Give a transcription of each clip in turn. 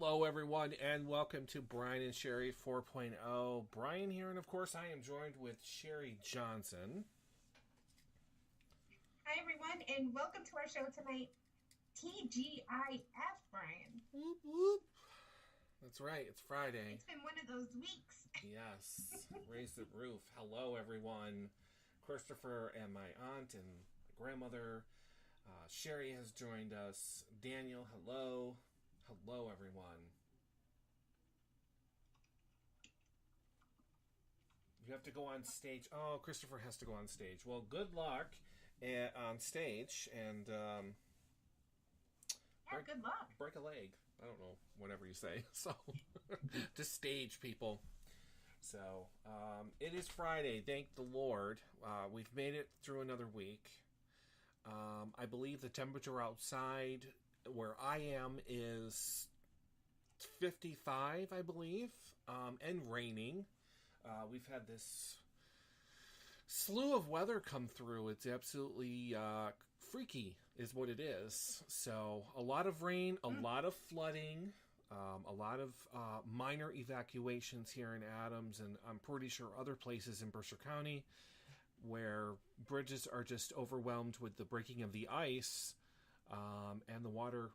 Hello, everyone, and welcome to Brian and Sherry 4.0. Brian here, and of course, I am joined with Sherry Johnson. Hi, everyone, and welcome to our show tonight. TGIF, Brian. Whoop, whoop. That's right, it's Friday. It's been one of those weeks. Yes, raise the roof. Hello, everyone. Christopher and my aunt and my grandmother. Sherry has joined us. Daniel, hello. Hello, everyone. You have to go on stage. Oh, Christopher has to go on stage. Well, good luck on stage, and good luck. Break a leg. I don't know, whatever you say. So, just stage, people. So, it is Friday. Thank the Lord. We've made it through another week. I believe the temperature outside where I am is 55, I believe, and raining. We've had this slew of weather come through. It's absolutely freaky is what it is. So a lot of rain, a lot of flooding, a lot of minor evacuations here in Adams, and I'm pretty sure other places in Berkshire County where bridges are just overwhelmed with the breaking of the ice, and the water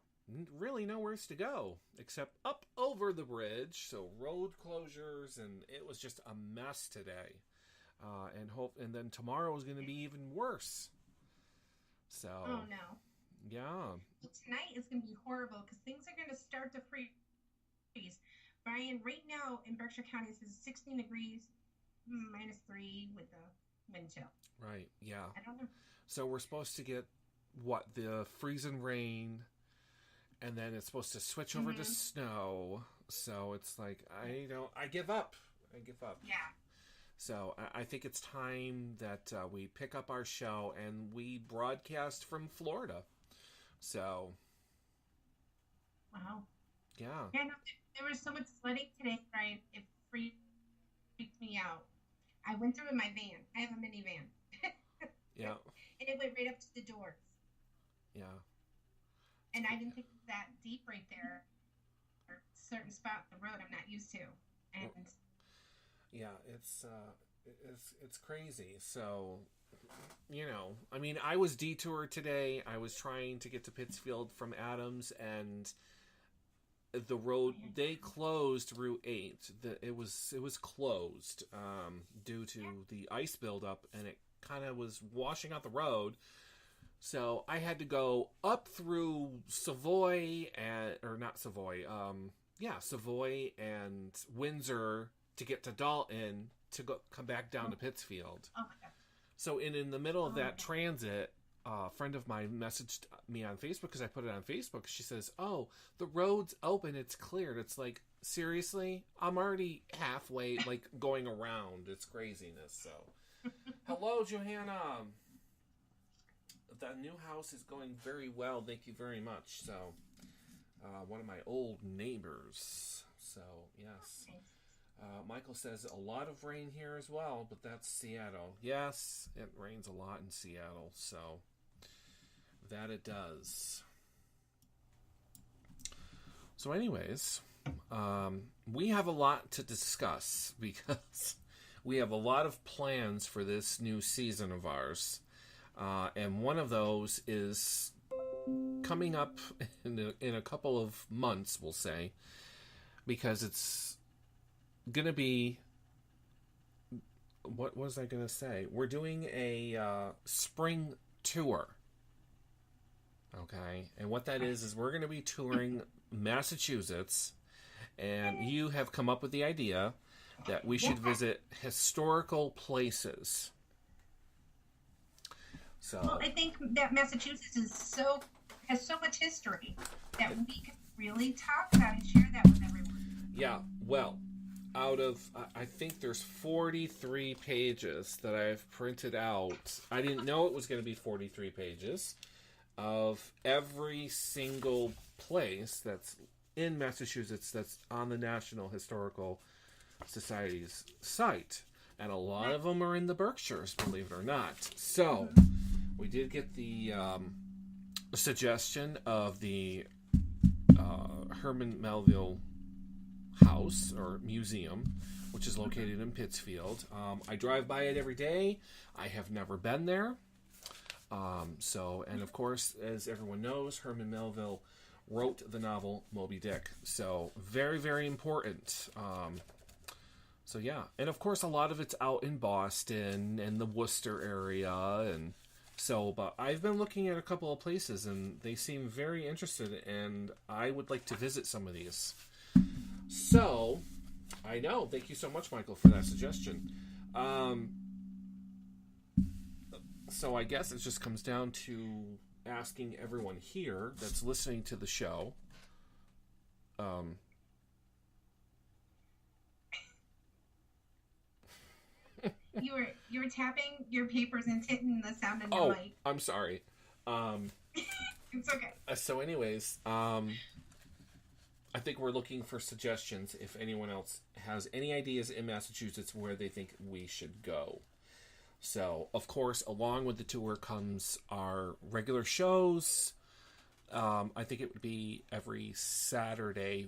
really nowhere to go except up over the bridge. So road closures, and it was just a mess today. And then tomorrow is going to be even worse. So. Oh no. Yeah. Tonight is going to be horrible because things are going to start to freeze. Brian, right now in Berkshire County, it says 16 degrees, -3 with the wind chill. Right. Yeah. I don't know. So we're supposed to get the freezing rain, and then it's supposed to switch over to snow. So it's like I give up. Yeah. So I think it's time that we pick up our show and we broadcast from Florida. So. Wow. Yeah. Yeah. No, there was so much sledding today, Brian. It freaked me out. I went through in my van. I have a minivan. Yeah. And it went right up to the doors. Yeah. And I didn't think it was that deep right there. Or a certain spot on the road I'm not used to. And yeah, it's crazy. So, I mean, I was detoured today. I was trying to get to Pittsfield from Adams, and the road, they closed Route 8. It was closed due to the ice buildup, and it kind of was washing out the road. So I had to go up through Savoy Savoy and Windsor to get to Dalton to come back down to Pittsfield. Okay. So in the middle of that transit, a friend of mine messaged me on Facebook because I put it on Facebook. She says, "Oh, the road's open. It's cleared." It's like, seriously? I'm already halfway, going around. It's craziness. So, hello, Johanna. The new house is going very well. Thank you very much. So, one of my old neighbors. So, yes. Michael says a lot of rain here as well, but that's Seattle. Yes, it rains a lot in Seattle, so that it does. So anyways, we have a lot to discuss because we have a lot of plans for this new season of ours. And one of those is coming up in a couple of months, we'll say, because it's going to be, what was I going to say? We're doing a spring tour. Okay. And what that is we're going to be touring Massachusetts, and you have come up with the idea that we should visit historical places. So, well, I think that Massachusetts has so much history that we can really talk about and share that with everyone. Yeah, well, out of, I think there's 43 pages that I've printed out. I didn't know it was going to be 43 pages of every single place that's in Massachusetts that's on the National Historical Society's site. And a lot of them are in the Berkshires, believe it or not. So, we did get the suggestion of the Herman Melville House or Museum, which is located in Pittsfield. I drive by it every day. I have never been there. And of course, as everyone knows, Herman Melville wrote the novel Moby Dick. So very, very important. And of course, a lot of it's out in Boston and the Worcester area, but I've been looking at a couple of places, and they seem very interested, and I would like to visit some of these. So, I know. Thank you so much, Michael, for that suggestion. So I guess it just comes down to asking everyone here that's listening to the show. You were tapping your papers and hitting the sound in your mic. I'm sorry. It's okay. So anyways, I think we're looking for suggestions if anyone else has any ideas in Massachusetts where they think we should go. So, of course, along with the tour comes our regular shows. I think it would be every Saturday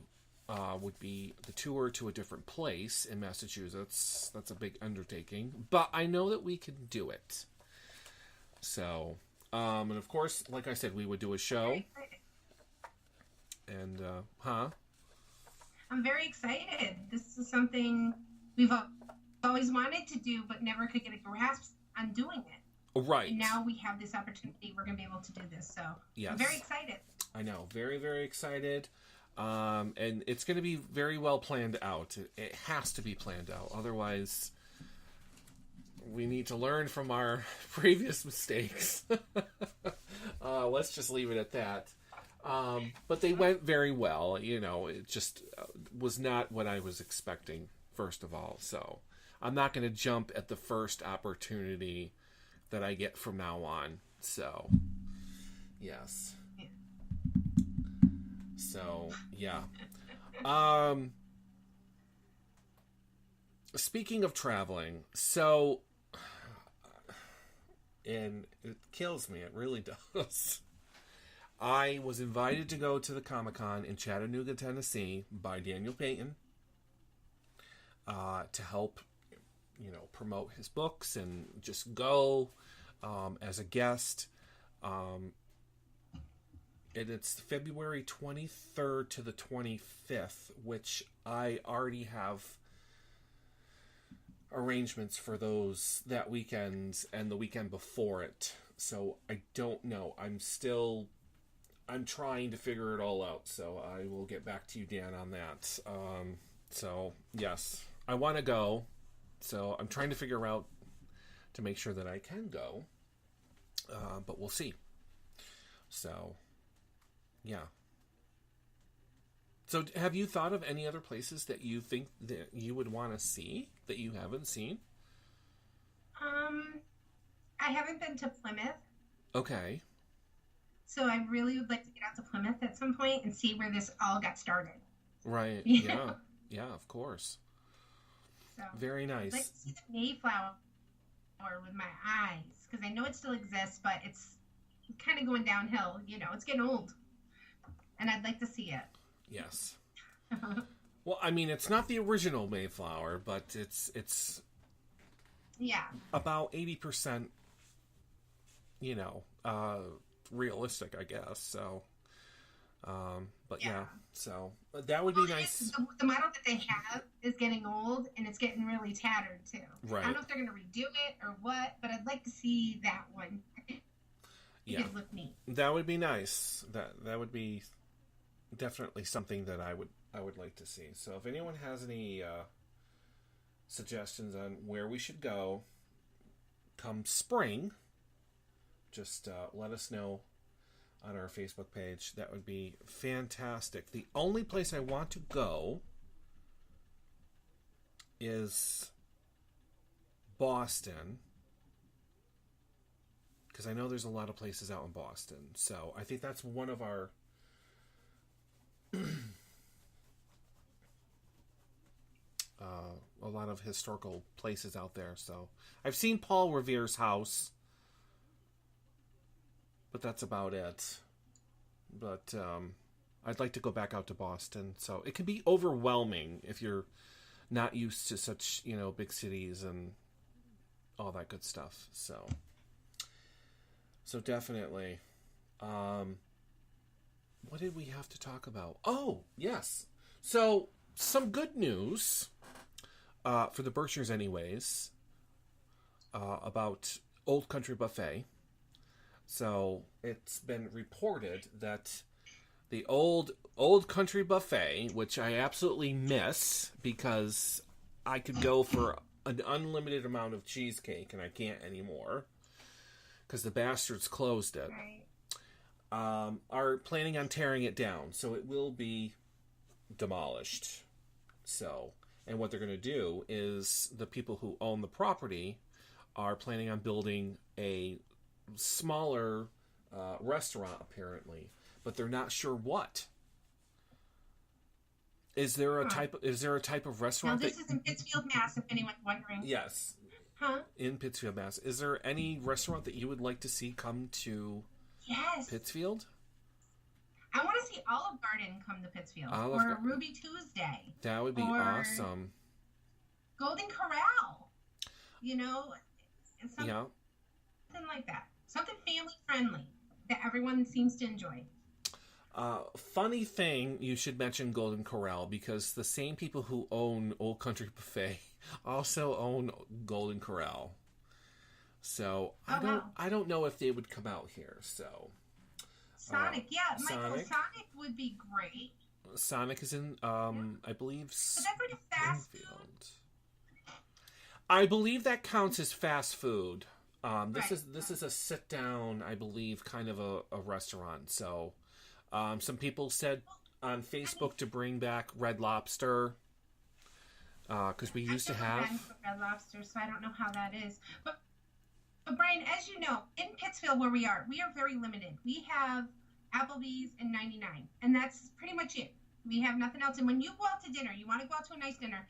would be the tour to a different place in Massachusetts. That's a big undertaking, but I know that we can do it. So, and of course, like I said, we would do a show. And, I'm very excited. This is something we've always wanted to do, but never could get a grasp on doing it. Right. And now we have this opportunity. We're going to be able to do this. So yes. I'm very excited. I know. Very, very excited. And it's going to be very well planned out. It has to be planned out. Otherwise, we need to learn from our previous mistakes. Let's just leave it at that. But they went very well. It just was not what I was expecting, first of all. So I'm not going to jump at the first opportunity that I get from now on. So, yes. So, yeah. Speaking of traveling, and it kills me, it really does. I was invited to go to the Comic-Con in Chattanooga, Tennessee by Daniel Payton to help, promote his books and just go as a guest. And it's February 23rd to the 25th, which I already have arrangements for that weekend and the weekend before it. So I don't know. I'm trying to figure it all out, so I will get back to you, Dan, on that. So, yes, I want to go, so I'm trying to figure out to make sure that I can go, but we'll see. So, yeah. So, have you thought of any other places that you think that you would want to see that you haven't seen? I haven't been to Plymouth. Okay. So I really would like to get out to Plymouth at some point and see where this all got started. Right. Yeah. Yeah, of course. So, very nice. I'd like to see the Mayflower with my eyes, because I know it still exists, but it's kind of going downhill. It's getting old. And I'd like to see it. Yes. Well, I mean, it's not the original Mayflower, but it's yeah, about 80%, realistic, I guess. So, but yeah, so that would be nice. The model that they have is getting old, and it's getting really tattered too. Right. I don't know if they're going to redo it or what, but I'd like to see that one. Yeah, it look neat. That would be nice. That would be definitely something that I would like to see. So if anyone has any suggestions on where we should go come spring, just let us know on our Facebook page. That would be fantastic. The only place I want to go is Boston, because I know there's a lot of places out in Boston. So I think that's one of our a lot of historical places out there. So I've seen Paul Revere's house, but that's about it. But I'd like to go back out to Boston. So it can be overwhelming if you're not used to such, big cities and all that good stuff. So definitely. What did we have to talk about? Oh, yes. So some good news, for the Berkshires anyways, about Old Country Buffet. So it's been reported that the old Country Buffet, which I absolutely miss because I could go for an unlimited amount of cheesecake and I can't anymore because the bastards closed it, are planning on tearing it down. So it will be demolished. So, and what they're going to do is the people who own the property are planning on building a smaller restaurant, apparently, but they're not sure what. Is there a type of restaurant? Now, this is in Pittsfield, Mass. If anyone's wondering. Yes. Huh? In Pittsfield, Mass. Is there any restaurant that you would like to see come to? Yes. Pittsfield? I want to see Olive Garden come to Pittsfield, or Ruby Tuesday. That would be awesome. Golden Corral. Something like that. Something family friendly that everyone seems to enjoy. Funny thing, you should mention Golden Corral because the same people who own Old Country Buffet also own Golden Corral. So I don't know if they would come out here. So Sonic, Michael, Sonic would be great. Sonic is in, I believe, but that's like a fast food. I believe that counts as fast food. This is a sit down, I believe, kind of a restaurant. So, some people said on Facebook to bring back Red Lobster, because we used to have Red Lobster, so I don't know how that is. But Brian, as you know, in Pittsfield where we are very limited. We have Applebee's and 99, and that's pretty much it. We have nothing else. And when you go out to dinner, you want to go out to a nice dinner,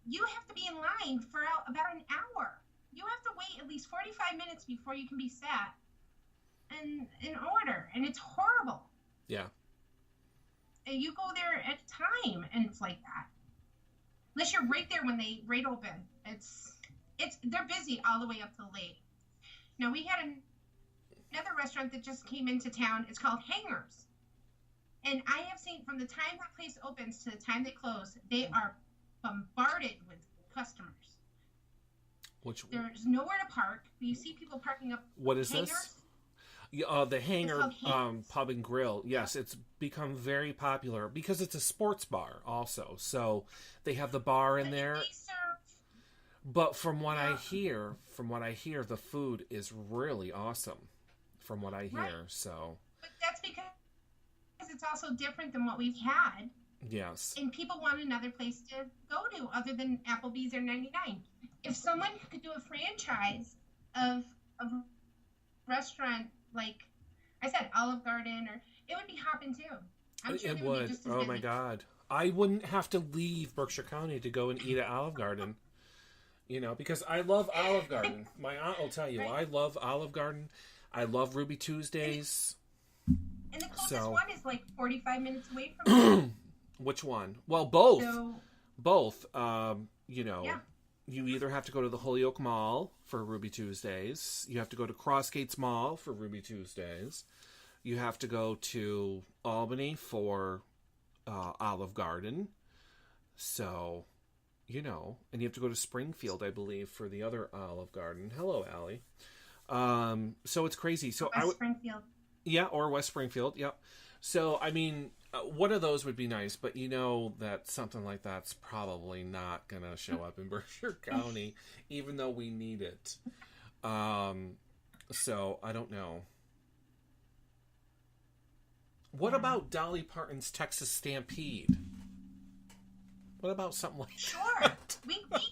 you have to be in line for about an hour. You have to wait at least 45 minutes before you can be sat and in order, and it's horrible. Yeah. And you go there at a time, and it's like that. Unless you're right there when they open. They're busy all the way up till late. Now, we had another restaurant that just came into town. It's called Hangers. And I have seen from the time that place opens to the time they close, they are bombarded with customers. There's nowhere to park. You see people parking up. What is Hangers. This? The Hanger Pub and Grill. Yes, it's become very popular because it's a sports bar also. So they have the bar in there. But from what I hear, the food is really awesome. From what I hear, right. So. But that's because it's also different than what we've had. Yes. And people want another place to go to other than Applebee's or 99. If someone could do a franchise of a restaurant like I said, Olive Garden, or it would be hopping too. I'm sure it would. Just as busy. My God. I wouldn't have to leave Berkshire County to go and eat at Olive Garden. Because I love Olive Garden. My aunt will tell you, right. I love Olive Garden. I love Ruby Tuesdays. And the closest one is like 45 minutes away from me. Which one? Well, both. So, both. Yeah. You either have to go to the Holyoke Mall for Ruby Tuesdays. You have to go to Crossgates Mall for Ruby Tuesdays. You have to go to Albany for Olive Garden. So, and you have to go to Springfield, I believe, for the other Olive Garden. Hello, Allie. So it's crazy. So Springfield. Yeah, or West Springfield. Yep. So, I mean, one of those would be nice, but that something like that's probably not going to show up in Berkshire County, even though we need it. So, I don't know. What about Dolly Parton's Texas Stampede? What about something like that? We could...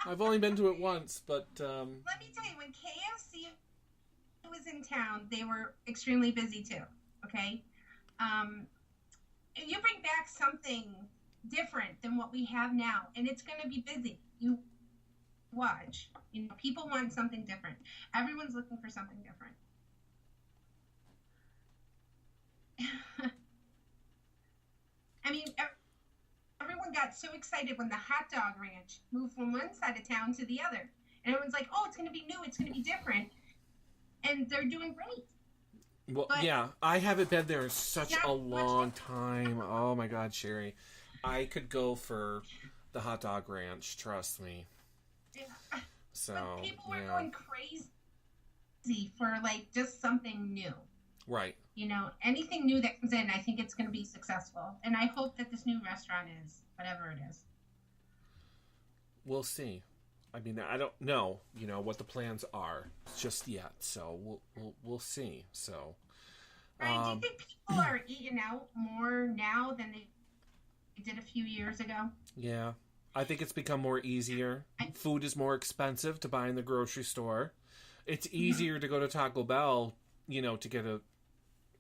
I've only been to it once, but... Let me tell you, when KFC was in town, they were extremely busy too, okay? If you bring back something different than what we have now, and it's going to be busy, you watch. People want something different. Everyone's looking for something different. I mean, everyone got so excited when the hot dog ranch moved from one side of town to the other. And everyone's like, oh, it's going to be new. It's going to be different. And they're doing great. Well, But yeah, I haven't been there in such not a much long time. Oh my God, Sherry. I could go for the hot dog ranch, trust me. Yeah. So, But people are yeah. going crazy for like just something new. Right. You know, anything new that comes in, I think it's going to be successful. And I hope that this new restaurant is, whatever it is. We'll see. I mean, I don't know, what the plans are just yet. So we'll see. So, Brian, do you think people are eating out more now than they did a few years ago? yeah, I think it's become more easier. Food is more expensive to buy in the grocery store. It's easier to go to Taco Bell, to get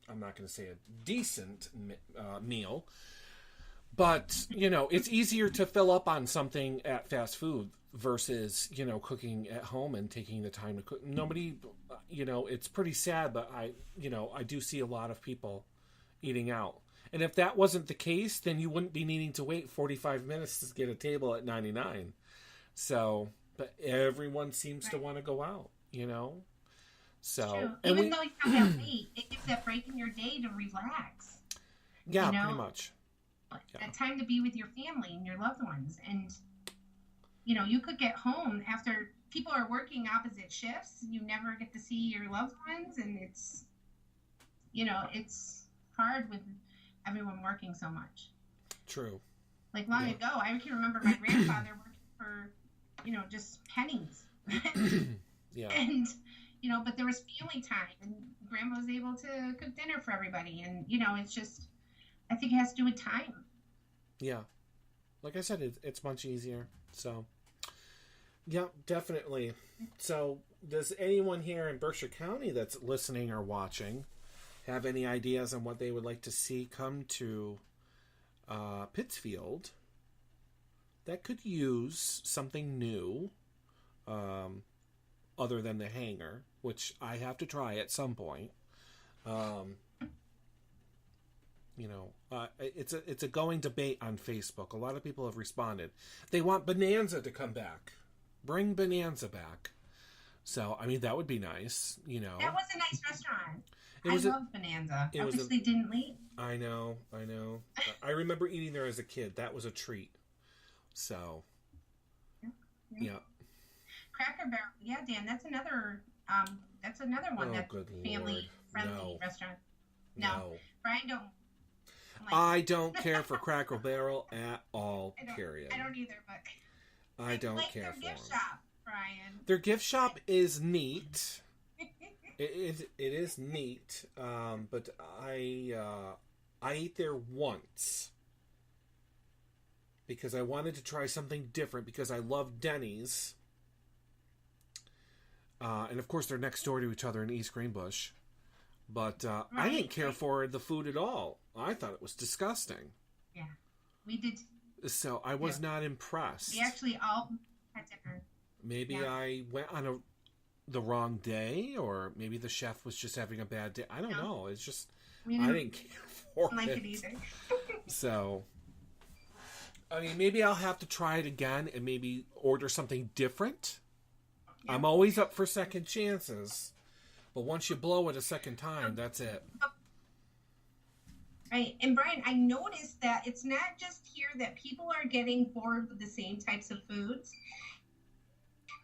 I'm not going to say a decent meal, but, it's easier to fill up on something at fast food versus, cooking at home and taking the time to cook. Nobody, it's pretty sad, but I do see a lot of people eating out. And if that wasn't the case, then you wouldn't be needing to wait 45 minutes to get a table at 99. So, but everyone seems to want to go out, So, True. and Even though you have that wait, it gives that break in your day to relax. yeah, pretty much. That time to be with your family and your loved ones. And, you could get home after people are working opposite shifts. You never get to see your loved ones. And it's, it's hard with everyone working so much. True. Like long ago, I can remember my grandfather working for, just pennies. Yeah. And, but there was family time and grandma was able to cook dinner for everybody. And, it's just, I think it has to do with time. Yeah. Like I said, it's much easier. So, yeah, definitely. So, does anyone here in Berkshire County that's listening or watching have any ideas on what they would like to see come to Pittsfield that could use something new other than the hangar, which I have to try at some point? It's a going debate on Facebook. A lot of people have responded. They want Bonanza to come back. Bring Bonanza back. So, I mean, that would be nice, That was a nice restaurant. I love Bonanza. I wish they didn't leave. I know. I remember eating there as a kid. That was a treat. So, yeah. Cracker Barrel. Yeah, Dan, that's another one that's family-friendly restaurant. No. Brian don't. I don't care for Cracker Barrel at all, period. I don't either, but I don't care for their gift them. shop, Brian. Their gift shop is neat. It is neat, but I ate there once because I wanted to try something different because I love Denny's. And of course they're next door to each other in East Greenbush. But I didn't care for the food at all. I thought it was disgusting. Yeah, we did. So I was not impressed. We actually all had dinner. Maybe I went on the wrong day, or maybe the chef was just having a bad day. I don't know. It's just I didn't care for it either. So, I mean, maybe I'll have to try it again and maybe order something different. Yeah. I'm always up for second chances. But once you blow it a second time, that's it. Right. And Brian, I noticed that it's not just here that people are getting bored with the same types of foods.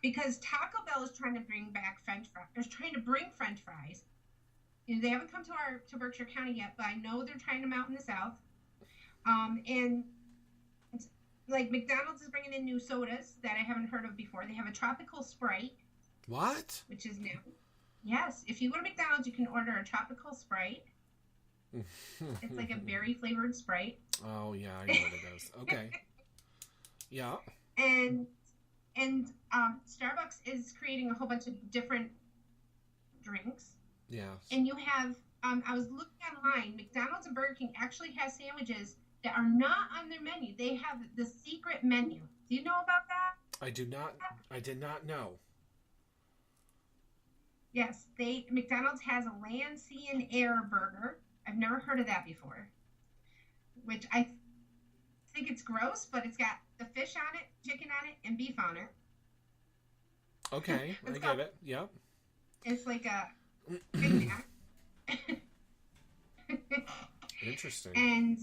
Because Taco Bell is trying to bring back French fries. They're trying to bring French fries. They haven't come to Berkshire County yet, but I know they're trying them out in the South. And like McDonald's is bringing in new sodas that I haven't heard of before. They have a tropical Sprite. What? Which is new. Yes, if you go to McDonald's, you can order a tropical Sprite. It's like a berry flavored Sprite. Oh yeah, I know what it is. Okay. Yeah. And Starbucks is creating a whole bunch of different drinks. Yeah. And you have, I was looking online. McDonald's and Burger King actually have sandwiches that are not on their menu. They have the secret menu. Do you know about that? I did not know. Yes, McDonald's has a land, sea, and air burger. I've never heard of that before. Which I think it's gross, but it's got the fish on it, chicken on it, and beef on it. Okay, I get it. Yep. It's like a Big Mac. Interesting. And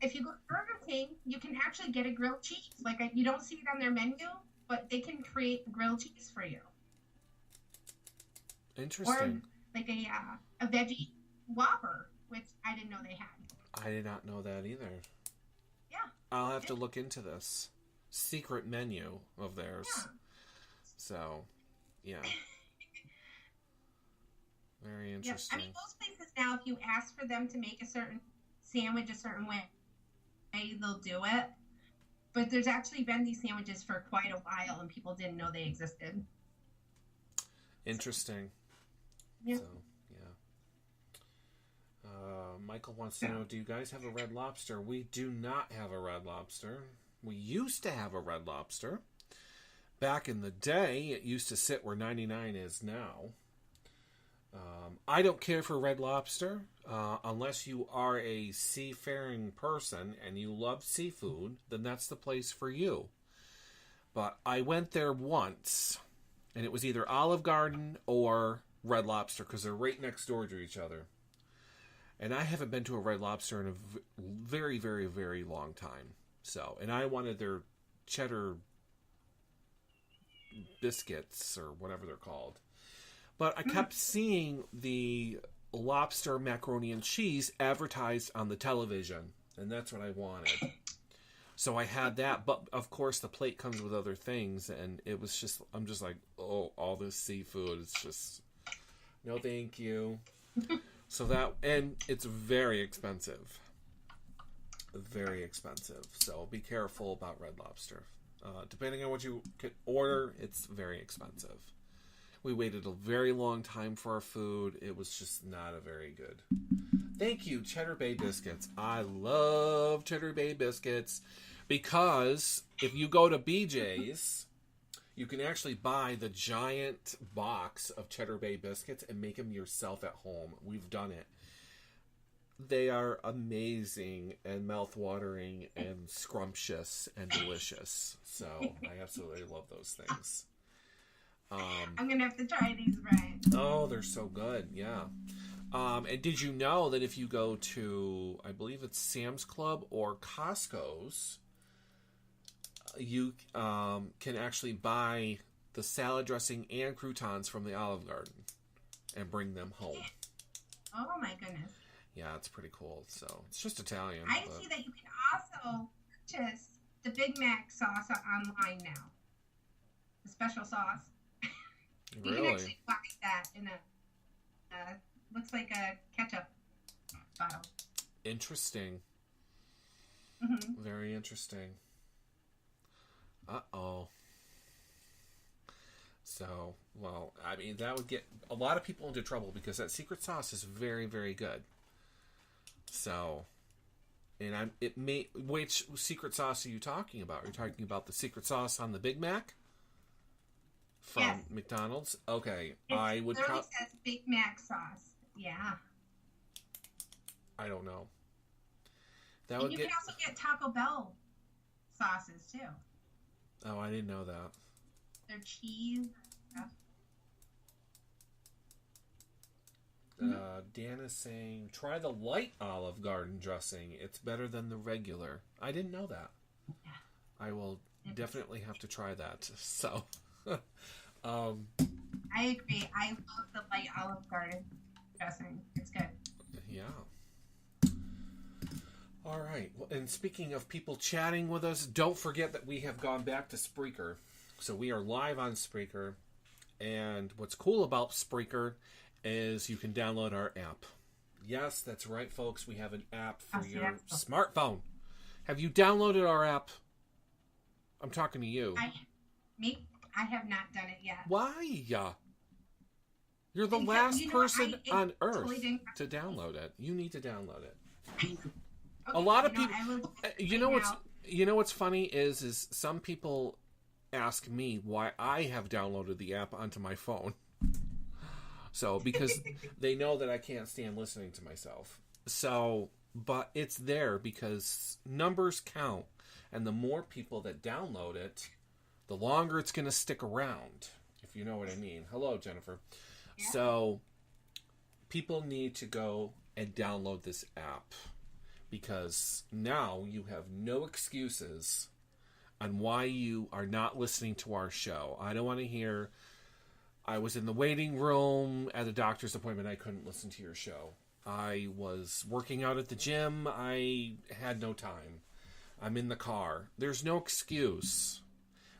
if you go to Burger King, you can actually get a grilled cheese. Like, you don't see it on their menu, but they can create grilled cheese for you. Interesting. Or like a veggie Whopper, which I didn't know they had. I did not know that either. Yeah. I'll have to look into this secret menu of theirs. Yeah. So, yeah. Very Yep. interesting. I mean, most places now, if you ask for them to make a certain sandwich a certain way, they'll do it. But there's actually been these sandwiches for quite a while, and people didn't know they existed. Interesting. Yeah. So, yeah. Michael wants to know, do you guys have a Red Lobster? We do not have a Red Lobster. We used to have a Red Lobster. Back in the day, it used to sit where 99 is now. I don't care for Red Lobster unless you are a seafaring person and you love seafood, then that's the place for you. But I went there once, and it was either Olive Garden or Red Lobster because they're right next door to each other. And I haven't been to a Red Lobster in a very, very, very long time. So, and I wanted their cheddar biscuits or whatever they're called. But I kept seeing the lobster macaroni and cheese advertised on the television, and that's what I wanted. So I had that, but of course the plate comes with other things, and it was just, I'm just like, oh, all this seafood, it's just, no thank you. So that, and it's very expensive. Very expensive. So be careful about Red Lobster. Depending on what you could order, it's very expensive. We waited a very long time for our food. It was just not a very good. Thank you, Cheddar Bay Biscuits. I love Cheddar Bay Biscuits because if you go to BJ's, you can actually buy the giant box of Cheddar Bay Biscuits and make them yourself at home. We've done it. They are amazing and mouth-watering and scrumptious and delicious. So I absolutely love those things. I'm going to have to try these, Brian. Oh, they're so good, yeah. And did you know that if you go to, I believe it's Sam's Club or Costco's, you can actually buy the salad dressing and croutons from the Olive Garden and bring them home. Oh, my goodness. Yeah, it's pretty cool. So it's just Italian. I see that you can also purchase the Big Mac sauce online now. The special sauce. You Really? can actually buy that in a looks like a ketchup bottle. Interesting. Mm-hmm. Very interesting. Uh-oh. So, well, I mean, that would get a lot of people into trouble because that secret sauce is very, very good. So, and which secret sauce are you talking about? Are you talking about the secret sauce on the Big Mac? From McDonald's? Okay. I would literally says Big Mac sauce. Yeah. I don't know. And you can also get Taco Bell sauces too. Oh, I didn't know that. Their cheese stuff. Dan is saying, try the light Olive Garden dressing. It's better than the regular. I didn't know that. Yeah. I will definitely have to try that. So... I agree. I love the light Olive Garden dressing. It's good. Yeah. All right. Well, and speaking of people chatting with us, don't forget that we have gone back to Spreaker. So we are live on Spreaker. And what's cool about Spreaker is you can download our app. Yes, that's right, folks. We have an app for your smartphone. Have you downloaded our app? I'm talking to you. I have not done it yet. Why? You're the last person on earth to download it. You need to download it. Okay, a lot of people. You know what's funny is some people ask me why I have downloaded the app onto my phone. So because they know that I can't stand listening to myself. So, but it's there because numbers count. And the more people that download it, the longer it's going to stick around, if you know what I mean. Hello, Jennifer. Yeah. So, people need to go and download this app because now you have no excuses on why you are not listening to our show. I don't want to hear, I was in the waiting room at a doctor's appointment, I couldn't listen to your show. I was working out at the gym, I had no time. I'm in the car. There's no excuse.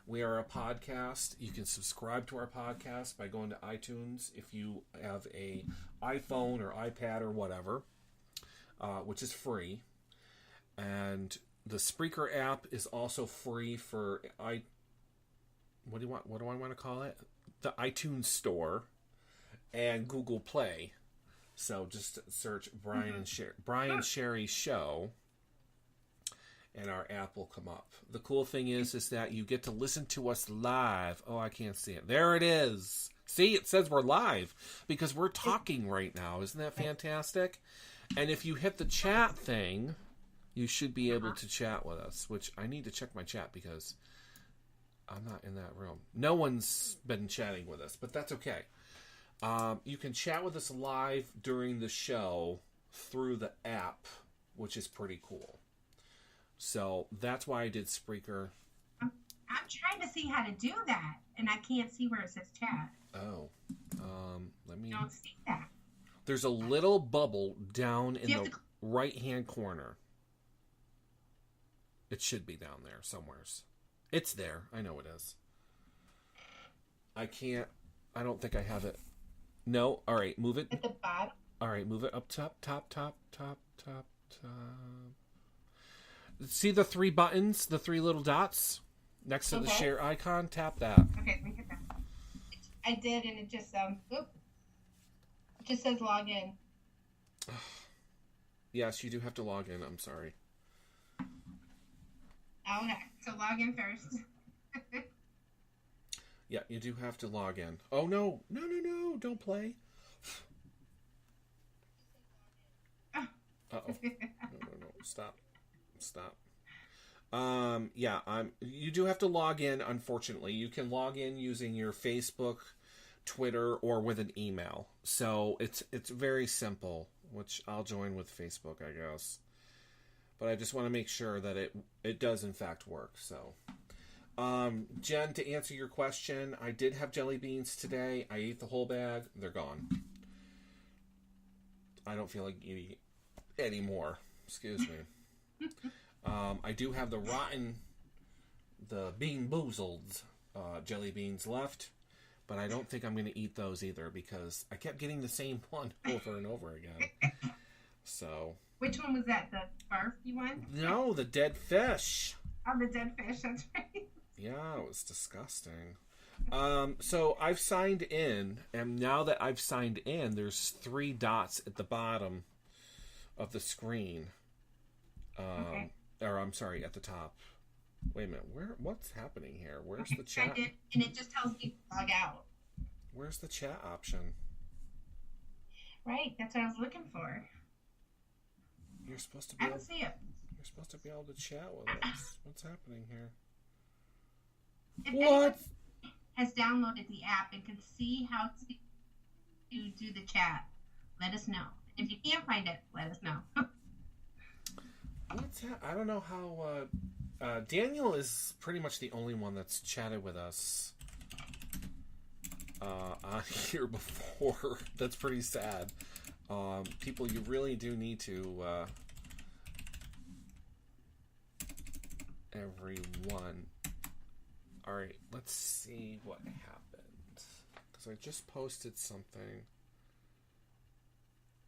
We are a podcast. You can subscribe to our podcast by going to iTunes if you have a iPhone or iPad or whatever, which is free. And the Spreaker app is also free for what do I want to call it? The iTunes Store and Google Play. So just search Brian Sherry Show, and our app will come up. The cool thing is that you get to listen to us live. Oh, I can't see it. There it is. See, it says we're live because we're talking right now. Isn't that fantastic? And if you hit the chat thing, you should be able to chat with us, which I need to check my chat because I'm not in that room. No one's been chatting with us, but that's okay. You can chat with us live during the show through the app, which is pretty cool. So that's why I did Spreaker. I'm trying to see how to do that, and I can't see where it says chat. Oh, let me. I don't see that. There's a little bubble down in the right-hand corner. It should be down there somewheres. It's there. I know it is. I don't think I have it. No. All right, move it. At the bottom. All right, move it up top. See the three buttons, the three little dots next to the share icon? Tap that. Okay, let me hit that. I did, and it just it just says log in. Yes, you do have to log in. I'm sorry. Okay, so log in first. Yeah, you do have to log in. Oh, no, don't play. Uh-oh. No, stop. Yeah, you do have to log in, unfortunately. You can log in using your Facebook, Twitter, or with an email. So it's very simple, which I'll join with Facebook, I guess. But I just want to make sure that it does in fact work. So, Jen, to answer your question, I did have jelly beans today. I ate the whole bag. They're gone. I don't feel like eating any more. Excuse me. I do have the Bean Boozled jelly beans left, but I don't think I'm going to eat those either because I kept getting the same one over and over again. So. Which one was that? The barfy one? No, the dead fish. Oh, the dead fish. That's right. Yeah, it was disgusting. So I've signed in, and now that I've signed in, there's 3 dots at the bottom of the screen. Okay. Or I'm sorry, at the top. Wait a minute, what's happening here? Where's the chat? I did, and it just tells me to log out. Where's the chat option? Right, that's what I was looking for. You're supposed to be I don't see it. You're supposed to be able to chat with us. What's happening here? If anyone has downloaded the app and can see how to do the chat, let us know. If you can't find it, let us know. I don't know how... Daniel is pretty much the only one that's chatted with us on here before. That's pretty sad. People, you really do need to... everyone. Alright, let's see what happened. Because I just posted something.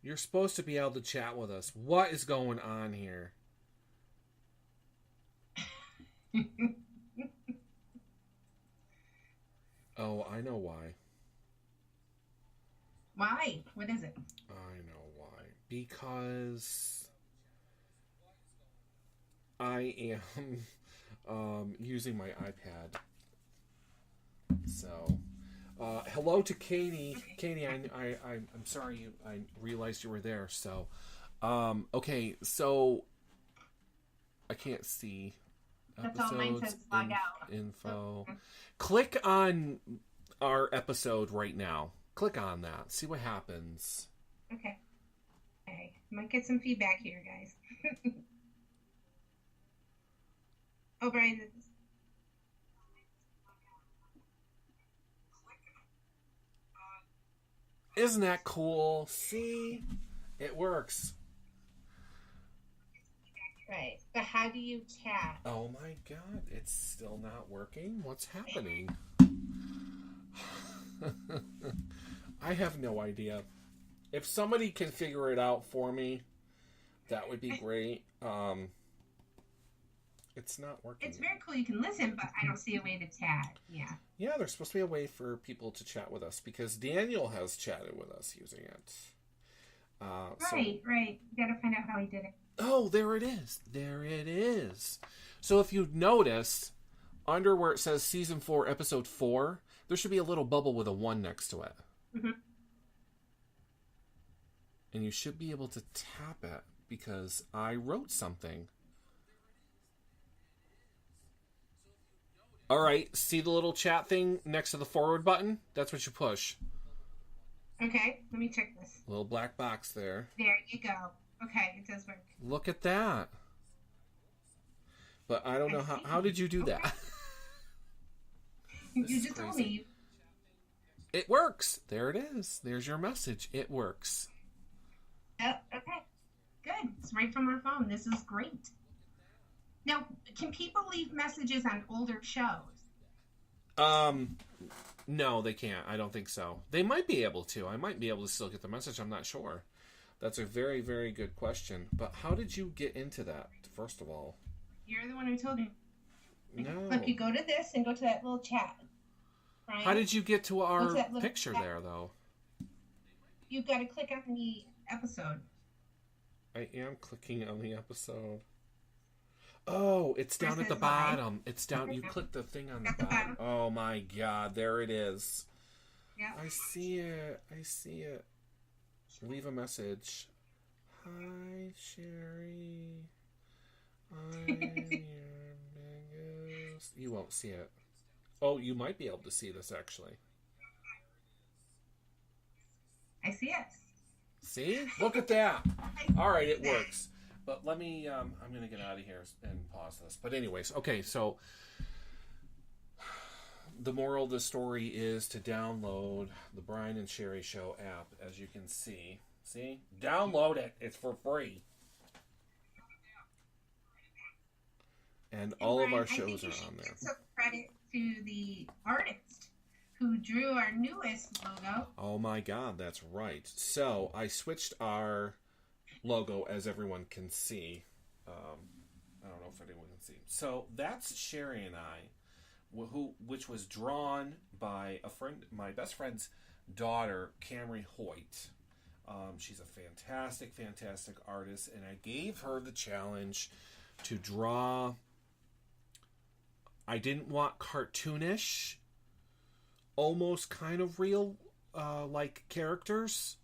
You're supposed to be able to chat with us. What is going on here? Oh, I know why. Why? What is it? I know why. Because I am using my iPad. So, hello to Katie. Okay. Katie, I'm sorry I realized you were there. So, Okay, so I can't see That's all mine episodes says log out. info. Click on our episode right now. Click on that. See what happens. Okay. Okay. Might get some feedback here, guys. Oh, Brian. Isn't that cool? See? It works. Right. But how do you chat? Oh my god, it's still not working? What's happening? I have no idea. If somebody can figure it out for me, that would be great. It's not working. It's very cool. You can listen, but I don't see a way to chat. Yeah. Yeah, there's supposed to be a way for people to chat with us because Daniel has chatted with us using it. Right. You gotta find out how he did it. Oh, there it is. There it is. So if you notice, under where it says Season 4, Episode 4, there should be a little bubble with a 1 next to it. Mm-hmm. And you should be able to tap it because I wrote something. All right, see the little chat thing next to the forward button? That's what you push. Okay, let me check this. Little black box there. There you go. Okay, it does work. Look at that. But I don't know how did you do that? You just told me. It works. There it is. There's your message. It works. Oh, okay. Good. It's right from our phone. This is great. Now, can people leave messages on older shows? No, they can't. I don't think so. They might be able to. I might be able to still get the message. I'm not sure. That's a very, very good question. But how did you get into that, first of all? You're the one who told me. No. Look, you go to this and go to that little chat. Brian, How did you get to our little picture chat? there, though? You've got to click on the episode. I am clicking on the episode. Oh, it's down at the bottom. It's down. You click the thing on the bottom. Oh my god, there it is. Yeah. I see it. I see it. Leave a message. Hi, Sherry. I'm your biggest. You won't see it. Oh, you might be able to see this actually. I see it. See? Look at that. All right, it works. But let me, I'm going to get out of here and pause this. But anyways, okay, so the moral of the story is to download the Brian and Sherry Show app, as you can see. See? Download it. It's for free. And all of our shows are on there. Give some credit to the artist who drew our newest logo. Oh my god, that's right. So I switched our logo, as everyone can see. I don't know if anyone can see. So that's Sherry and I, which was drawn by a friend, my best friend's daughter, Camry Hoyt. She's a fantastic, fantastic artist, and I gave her the challenge to draw. I didn't want cartoonish, almost kind of real, like characters.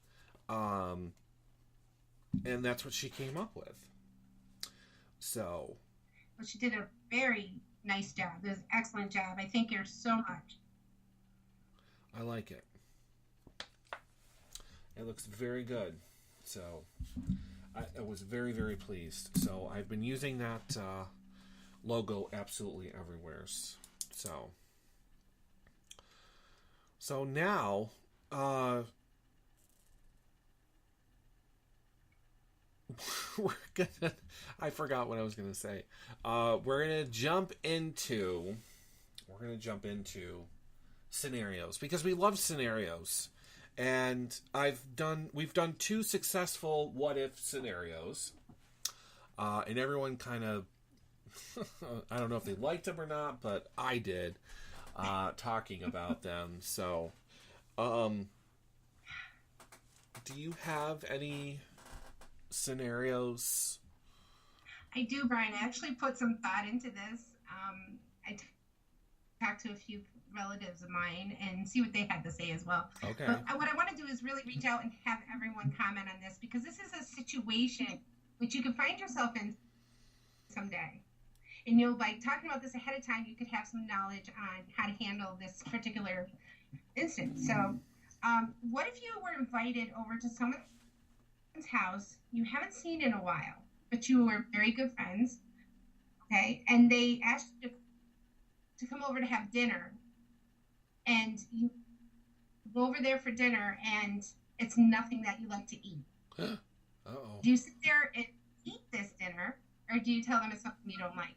And that's what she came up with. So. Well, she did a very nice job. It was an excellent job. I thank her so much. I like it. It looks very good. So, I was very, very pleased. So, I've been using that logo absolutely everywhere. So now, we're gonna. I forgot what I was gonna say. We're gonna jump into scenarios because we love scenarios, and we've done 2 successful what if scenarios, and everyone kind of. I don't know if they liked them or not, but I did. Talking about them. So, do you have any scenarios? I do, Brian. I actually put some thought into this. I talked to a few relatives of mine and see what they had to say as well. Okay. But what I want to do is really reach out and have everyone comment on this, because this is a situation which you can find yourself in someday. And by talking about this ahead of time, you could have some knowledge on how to handle this particular instance. So what if you were invited over to someone's house you haven't seen in a while, but you were very good friends, okay? And they asked you to come over to have dinner, and you go over there for dinner, and it's nothing that you like to eat. Uh-oh. Do you sit there and eat this dinner, or do you tell them it's something you don't like?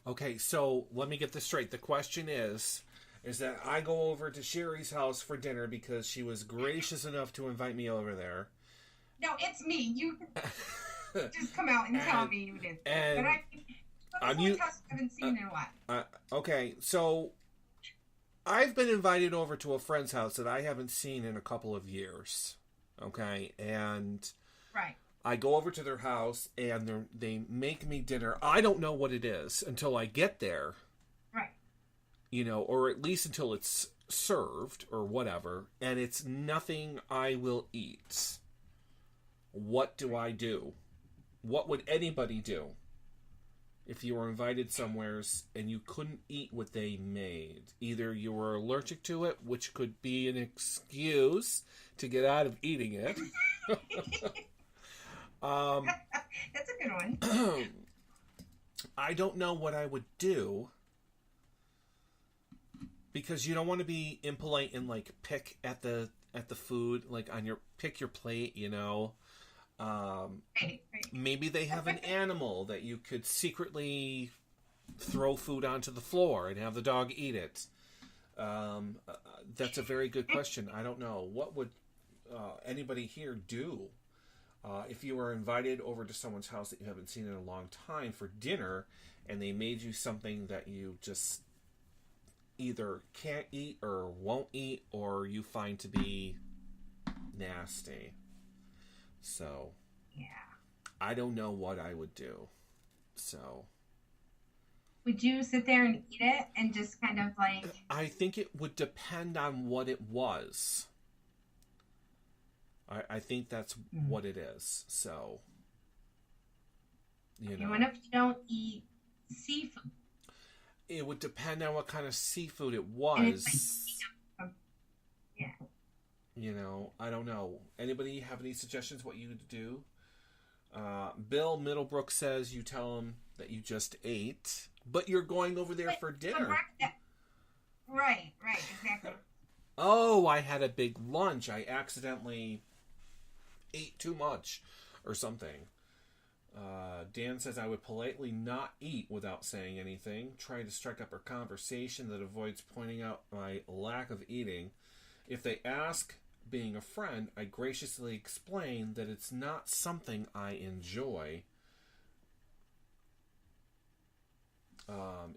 Okay, so let me get this straight. The question is that I go over to Sherry's house for dinner because she was gracious enough to invite me over there. No, it's me. You just come out and tell me you did. And but I haven't seen in a while. Okay, so I've been invited over to a friend's house that I haven't seen in a couple of years. Okay, and right. I go over to their house and they make me dinner. I don't know what it is until I get there. Right. Or at least until it's served or whatever, and it's nothing I will eat. What do I do? What would anybody do if you were invited somewheres and you couldn't eat what they made? Either you were allergic to it, which could be an excuse to get out of eating it. That's a good one. I don't know what I would do, because you don't want to be impolite and pick at the food, pick your plate, Right. Maybe they have an animal that you could secretly throw food onto the floor and have the dog eat it. That's a very good question. I don't know. What would anybody here do if you were invited over to someone's house that you haven't seen in a long time for dinner, and they made you something that you just either can't eat or won't eat, or you find to be nasty? So, yeah, I don't know what I would do. So, would you sit there and eat it and just kind of I think it would depend on what it was. I think that's what it is. So, What if you don't eat seafood? It would depend on what kind of seafood it was. Yeah. I don't know. Anybody have any suggestions what you would do? Bill Middlebrook says you tell him that you just ate, but you're going over there for dinner. Right, exactly. Oh, I had a big lunch. I accidentally ate too much or something. Dan says I would politely not eat without saying anything. Try to strike up a conversation that avoids pointing out my lack of eating. If they ask, being a friend, I graciously explain that it's not something I enjoy.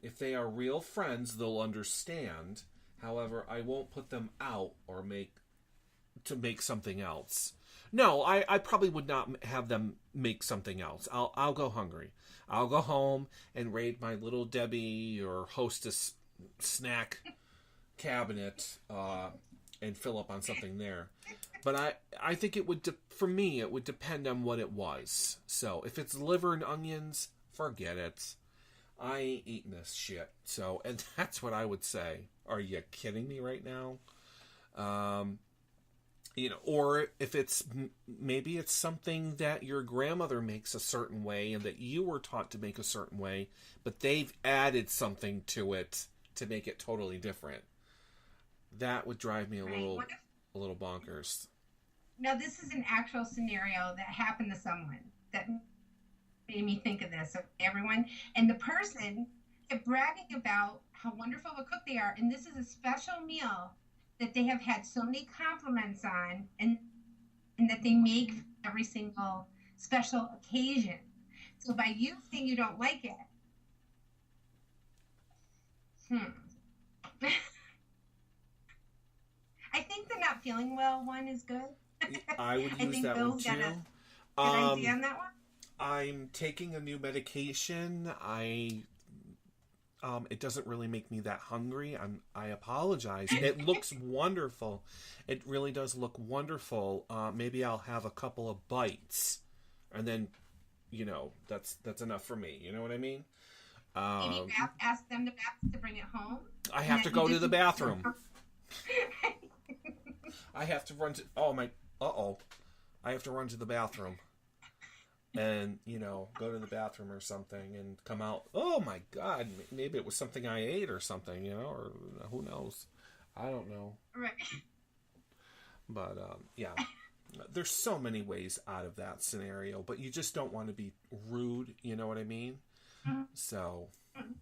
If they are real friends, they'll understand. However, I won't put them out or make something else. No, I probably would not have them make something else. I'll go hungry. I'll go home and raid my Little Debbie or Hostess snack cabinet and fill up on something there. But I think it would, for me, it would depend on what it was. So if it's liver and onions, forget it. I ain't eating this shit. So, and that's what I would say. Are you kidding me right now? Or if maybe it's something that your grandmother makes a certain way and that you were taught to make a certain way, but they've added something to it to make it totally different. That would drive me a little bonkers. Now, this is an actual scenario that happened to someone that made me think of this. Okay, everyone, and the person kept bragging about how wonderful of a cook they are, and this is a special meal that they have had so many compliments on, and that they make every single special occasion. So by you saying you don't like it, I think the not feeling well one is good. I would use think that Bill's one too. Got a good idea on that one. I'm taking a new medication. I It doesn't really make me that hungry. I apologize. It looks wonderful. It really does look wonderful. Maybe I'll have a couple of bites, and then, that's enough for me. You know what I mean? Maybe ask them to bring it home. I have to go to the bathroom. I have to run to. Oh my! I have to run to the bathroom. And, go to the bathroom or something and come out. Oh my God, maybe it was something I ate or something, or who knows? I don't know. Right. But, yeah, there's so many ways out of that scenario, but you just don't want to be rude, you know what I mean? Mm-hmm. So. Mm-hmm.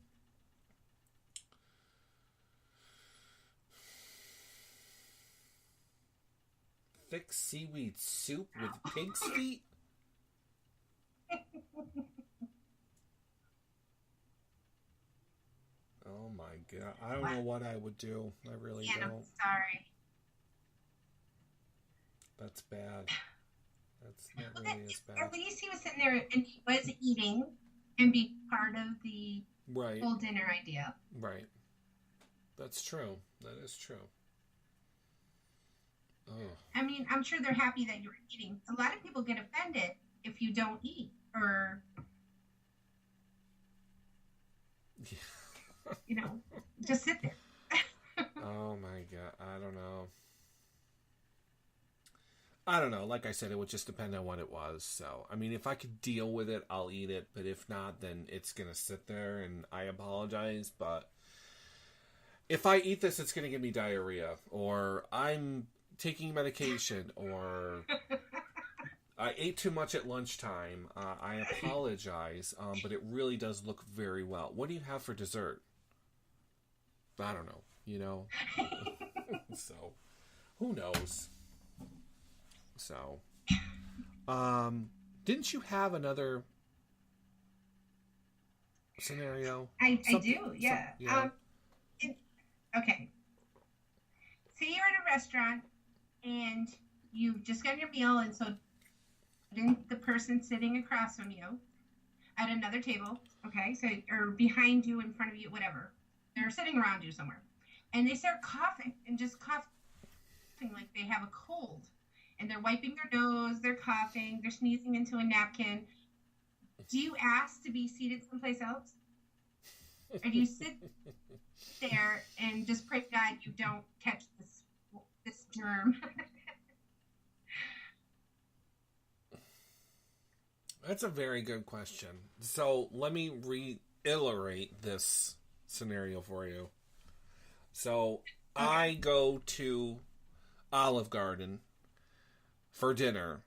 Thick seaweed soup with pig's feet? Oh my God. I don't know what I would do. I really don't. I'm sorry. That's bad. That really is bad. At least he was sitting there and he was eating and be part of the whole dinner idea. Right. That's true. That is true. Oh. I mean, I'm sure they're happy that you're eating. A lot of people get offended if you don't eat or, just sit there. Oh my God. I don't know. Like I said, it would just depend on what it was. So, I mean, if I could deal with it, I'll eat it. But if not, then it's going to sit there, and I apologize. But if I eat this, it's going to give me diarrhea, or I'm taking medication, or I ate too much at lunchtime. I apologize, but it really does look very well. What do you have for dessert? I don't know, So, who knows? So, didn't you have another scenario? I do, yeah. Okay. Say you're at a restaurant and you've just gotten your meal, and so the person sitting across from you at another table, okay, so or behind you, in front of you, whatever, they're sitting around you somewhere, and they start coughing and just coughing like they have a cold, and they're wiping their nose, they're coughing, they're sneezing into a napkin. Do you ask to be seated someplace else, or do you sit there and just pray to God you don't catch this germ? That's a very good question. So let me reiterate this scenario for you. So I go to Olive Garden for dinner,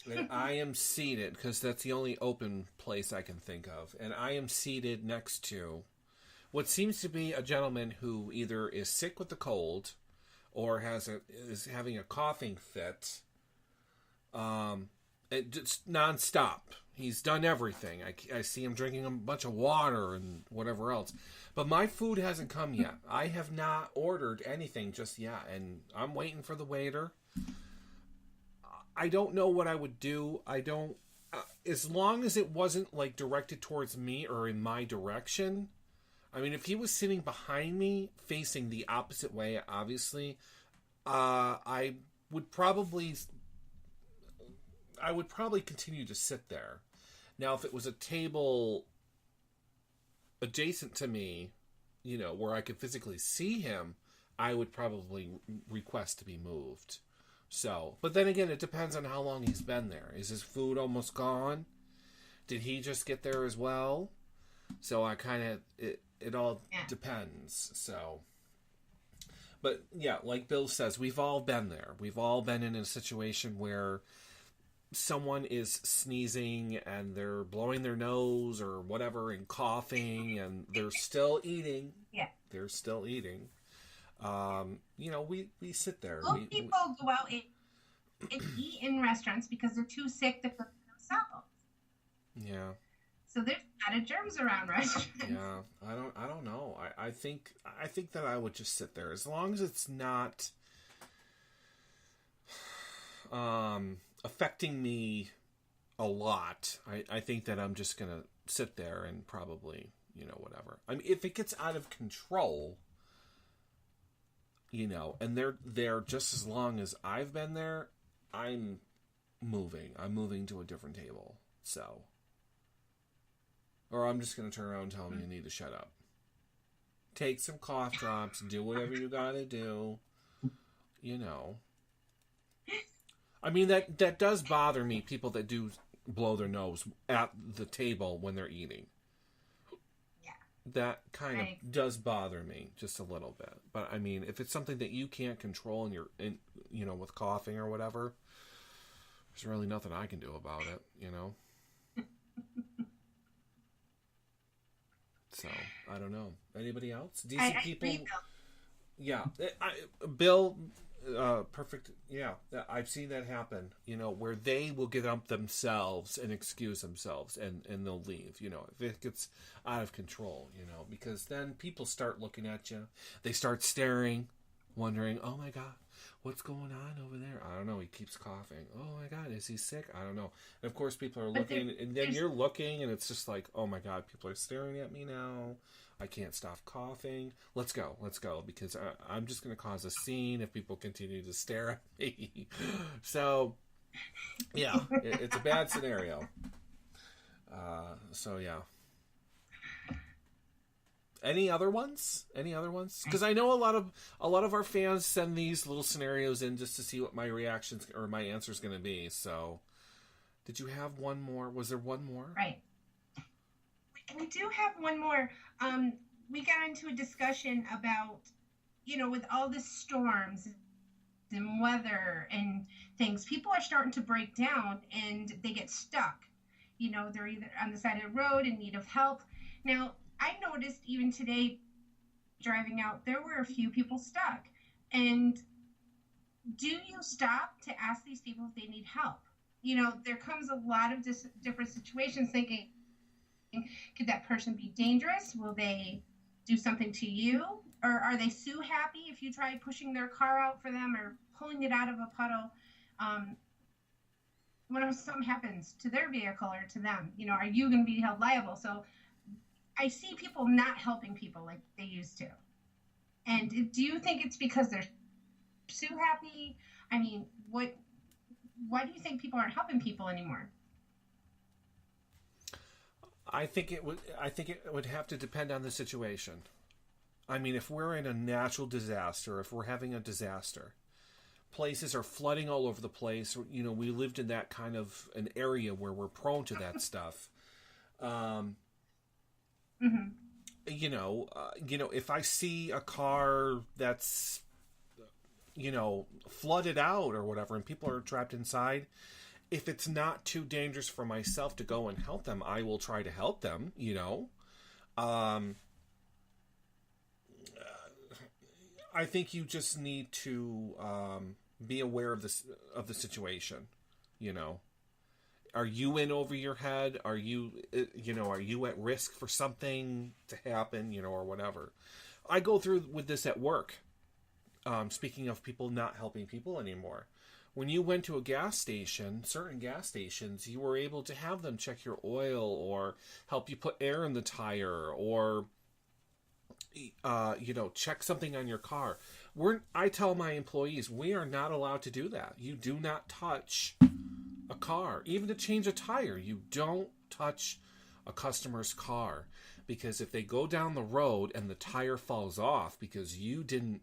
and I am seated, because that's the only open place I can think of, and I am seated next to what seems to be a gentleman who either is sick with the cold or is having a coughing fit. Just nonstop. He's done everything. I see him drinking a bunch of water and whatever else. But my food hasn't come yet. I have not ordered anything just yet, and I'm waiting for the waiter. I don't know what I would do. As long as it wasn't like directed towards me or in my direction. I mean, if he was sitting behind me, facing the opposite way, obviously, I would probably continue to sit there. Now, if it was a table adjacent to me, where I could physically see him, I would probably request to be moved. So, but then again, it depends on how long he's been there. Is his food almost gone? Did he just get there as well? So it all depends. So, but yeah, like Bill says, we've all been there. We've all been in a situation where someone is sneezing and they're blowing their nose or whatever and coughing, and they're still eating. Yeah. They're still eating. We sit there. Most people go out and eat in restaurants because they're too sick to cook themselves. Yeah. So there's a lot of germs around restaurants. Yeah, I don't know. I think that I would just sit there as long as it's not affecting me a lot. I think that I'm just gonna sit there and probably whatever. I mean, if it gets out of control, and they're there just as long as I've been there, I'm moving to a different table. So, or I'm just going to turn around and tell them you need to shut up. Take some cough drops, do whatever you got to do. I mean, that does bother me, people that do blow their nose at the table when they're eating. Yeah. That kind of does bother me just a little bit. But I mean, if it's something that you can't control and you're with coughing or whatever, there's really nothing I can do about it, So, I don't know. Anybody else? Decent people? Yeah. Bill, perfect. Yeah. I've seen that happen, where they will get up themselves and excuse themselves and they'll leave, if it gets out of control, because then people start looking at you. They start staring, wondering, oh my God, what's going on over there? I don't know. He keeps coughing. Oh my God, is he sick? I don't know. And of course, people are looking, and then you're looking, and it's just like, oh my God, people are staring at me now. I can't stop coughing. Let's go, because I'm just going to cause a scene if people continue to stare at me. So, yeah, it's a bad scenario. So, yeah. Any other ones? Because I know a lot of our fans send these little scenarios in just to see what my reactions or my answer is going to be. So, did you have one more? Was there one more? Right. We do have one more. We got into a discussion about, with all the storms and weather and things, people are starting to break down and they get stuck. They're either on the side of the road in need of help. Now, I noticed even today driving out, there were a few people stuck. And do you stop to ask these people if they need help? There comes a lot of different situations thinking, could that person be dangerous? Will they do something to you? Or are they so happy if you try pushing their car out for them or pulling it out of a puddle? When something happens to their vehicle or to them, are you going to be held liable? So I see people not helping people like they used to. And do you think it's because they're so happy? I mean, why do you think people aren't helping people anymore? I think it would have to depend on the situation. I mean, if we're in a natural disaster, if we're having a disaster, places are flooding all over the place. We lived in that kind of an area where we're prone to that stuff. Mm-hmm. If I see a car that's, flooded out or whatever, and people are trapped inside, if it's not too dangerous for myself to go and help them, I will try to help them, I think you just need to be aware of the situation, Are you in over your head? Are you at risk for something to happen, or whatever? I go through with this at work. Speaking of people not helping people anymore. When you went to a gas station, certain gas stations, you were able to have them check your oil or help you put air in the tire or, check something on your car. I tell my employees, we are not allowed to do that. You do not touch a car. Even to change a tire, you don't touch a customer's car. Because if they go down the road and the tire falls off because you didn't,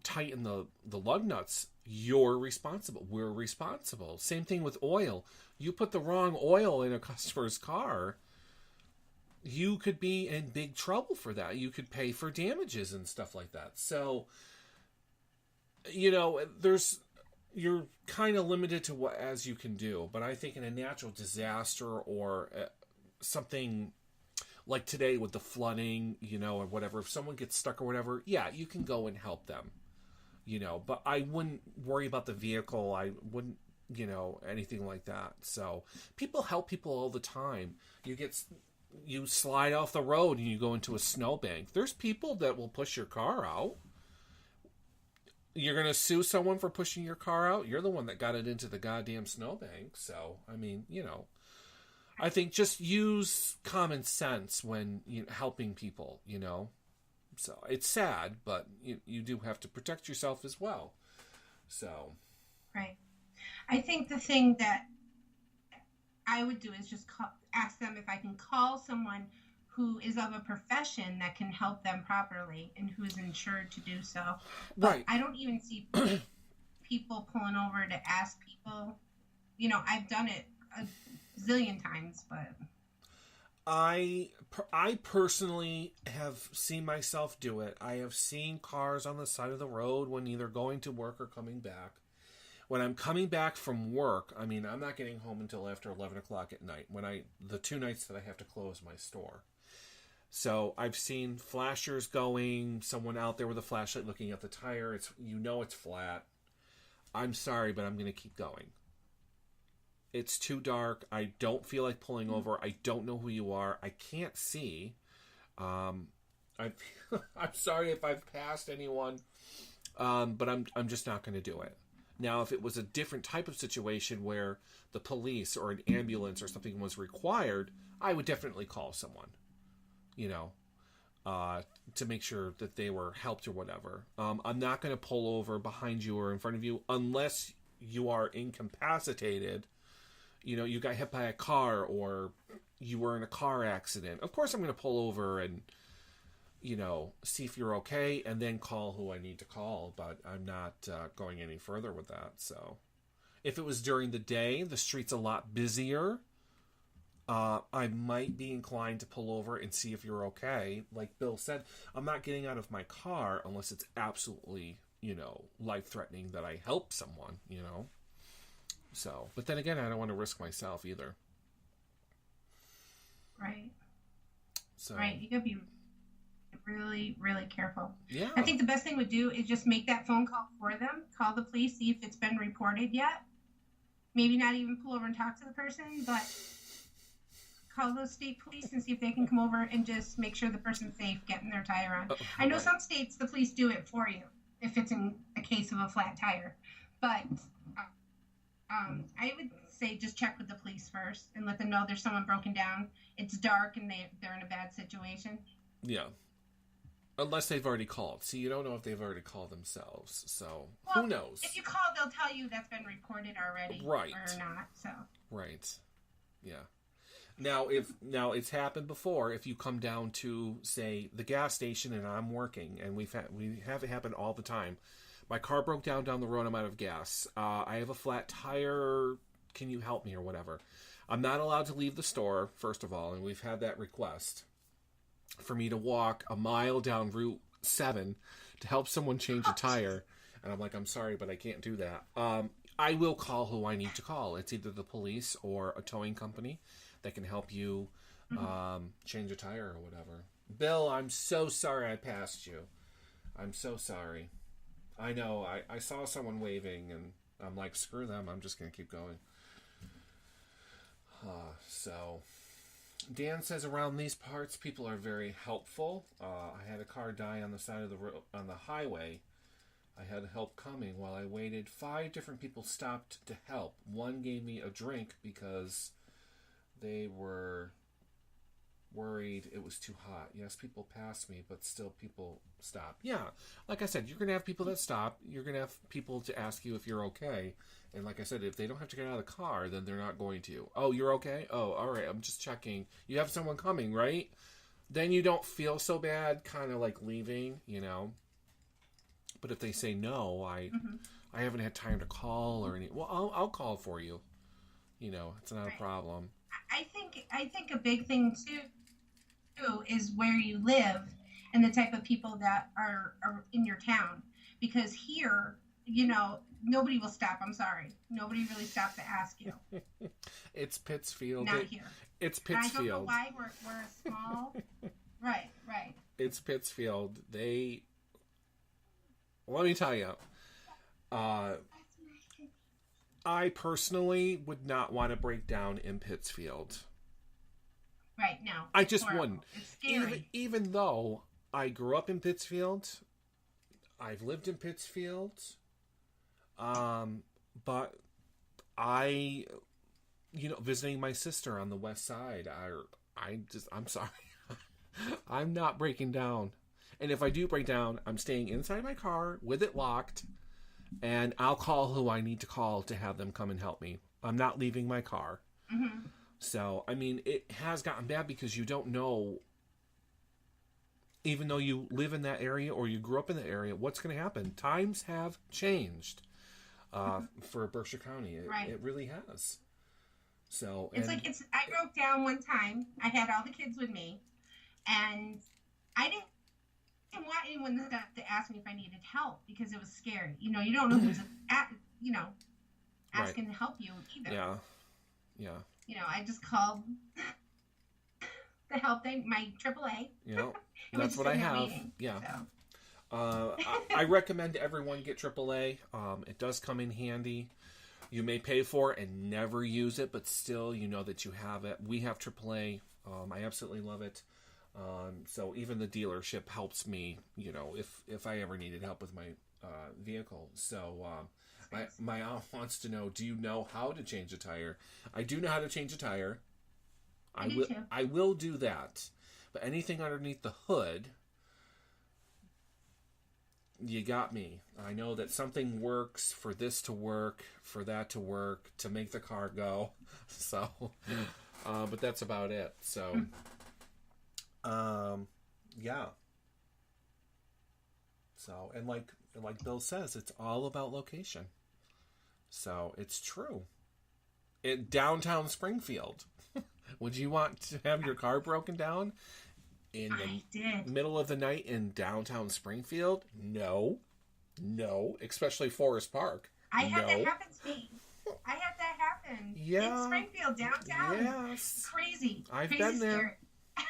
tighten the lug nuts, you're responsible. We're responsible. Same thing with oil. You put the wrong oil in a customer's car, you could be in big trouble for that. You could pay for damages and stuff like that. So, you're kind of limited to what as you can do. But I think in a natural disaster or something like today with the flooding, or whatever, if someone gets stuck or whatever, yeah, you can go and help them, but I wouldn't worry about the vehicle. I wouldn't, anything like that. So people help people all the time. You slide off the road and you go into a snowbank. There's people that will push your car out. You're going to sue someone for pushing your car out? You're the one that got it into the goddamn snowbank. So, I mean, I think just use common sense when helping people, So it's sad, but you do have to protect yourself as well. So. Right. I think the thing that I would do is just ask them if I can call someone who is of a profession that can help them properly and who's insured to do so. But right. I don't even see people pulling over to ask people. I've done it a zillion times, but I personally have seen myself do it. I have seen cars on the side of the road when either going to work or coming back. When I'm coming back from work, I'm not getting home until after 11 o'clock at night, the 2 nights that I have to close my store. So I've seen flashers going, someone out there with a flashlight looking at the tire. It's flat. I'm sorry, but I'm going to keep going. It's too dark. I don't feel like pulling over. I don't know who you are. I can't see. I'm sorry if I've passed anyone, but I'm just not going to do it. Now, if it was a different type of situation where the police or an ambulance or something was required, I would definitely call someone, to make sure that they were helped or whatever. I'm not going to pull over behind you or in front of you unless you are incapacitated. You got hit by a car or you were in a car accident. Of course, I'm going to pull over and, see if you're okay and then call who I need to call. But I'm not going any further with that. So if it was during the day, the street's a lot busier. I might be inclined to pull over and see if you're okay. Like Bill said, I'm not getting out of my car unless it's absolutely, life-threatening that I help someone, So, but then again, I don't want to risk myself either. Right. So. Right. You gotta be really, really careful. Yeah. I think the best thing to do is just make that phone call for them. Call the police, see if it's been reported yet. Maybe not even pull over and talk to the person, but call the state police and see if they can come over and just make sure the person's safe getting their tire on. I know some states, the police do it for you if it's in a case of a flat tire. But I would say just check with the police first and let them know there's someone broken down. It's dark and they're in a bad situation. Yeah. Unless they've already called. See, you don't know if they've already called themselves. So, well, who knows? If you call, they'll tell you that's been reported already. Right. Or not, so. Right. Yeah. Now, it's happened before. If you come down to, say, the gas station and I'm working, and we have it happen all the time. My car broke down the road. I'm out of gas. I have a flat tire. Can you help me or whatever? I'm not allowed to leave the store, first of all, and we've had that request for me to walk a mile down Route 7 to help someone change a tire. And I'm like, I'm sorry, but I can't do that. I will call who I need to call. It's either the police or a towing company that can help you change a tire or whatever. Bill, I'm so sorry I passed you. I'm so sorry. I know, I saw someone waving, and I'm like, screw them, I'm just going to keep going. So, Dan says around these parts, people are very helpful. I had a car die on the side of the road, on the highway. I had help coming. While I waited, 5 different people stopped to help. One gave me a drink because they were worried it was too hot. Yes, people passed me, but still people stop. Yeah, like I said, you're going to have people that stop. You're going to have people to ask you if you're okay. And like I said, if they don't have to get out of the car, then they're not going to. Oh, you're okay? Oh, all right, I'm just checking. You have someone coming, right? Then you don't feel so bad kind of like leaving, But if they say no, I haven't had time to call or any. Well, I'll call for you. It's not a problem. I think a big thing too is where you live and the type of people that are in your town. Because here, nobody will stop. I'm sorry. Nobody really stops to ask you. It's Pittsfield. Not here. It's Pittsfield. I don't know why we're a small. Right. It's Pittsfield. Let me tell you. I personally would not want to break down in Pittsfield. Right, no. I just horrible. wouldn't. It's scary. Even though I grew up in Pittsfield, I've lived in Pittsfield, but I visiting my sister on the west side. I'm sorry. I'm not breaking down. And if I do break down, I'm staying inside my car with it locked, and I'll call who I need to call to have them come and help me. I'm not leaving my car. Mm-hmm. So, I mean, it has gotten bad because you don't know, even though you live in that area or you grew up in the area, what's going to happen. Times have changed for Berkshire County. It really has. So I broke down one time. I had all the kids with me, and I didn't want anyone to ask me if I needed help because it was scary. You don't know who's asking to help you either. Yeah. I just called the help my AAA. That's what I have. Meeting, yeah. So. I recommend everyone get AAA. It does come in handy. You may pay for it and never use it, but still, you know that you have it. We have AAA. I absolutely love it. So even the dealership helps me, if I ever needed help with my vehicle. So my aunt wants to know, do you know how to change a tire? I do know how to change a tire. I will do that. But anything underneath the hood, you got me. I know that something works for this to work, for that to work, to make the car go. So, but that's about it. So, yeah. So, and like Bill says, it's all about location. So, it's true. In downtown Springfield, would you want to have your car broken down in the middle of the night in downtown Springfield? No, especially Forest Park. I had that happen to me. In Springfield, downtown. Yes. Crazy. I've Crazy been there. Scary.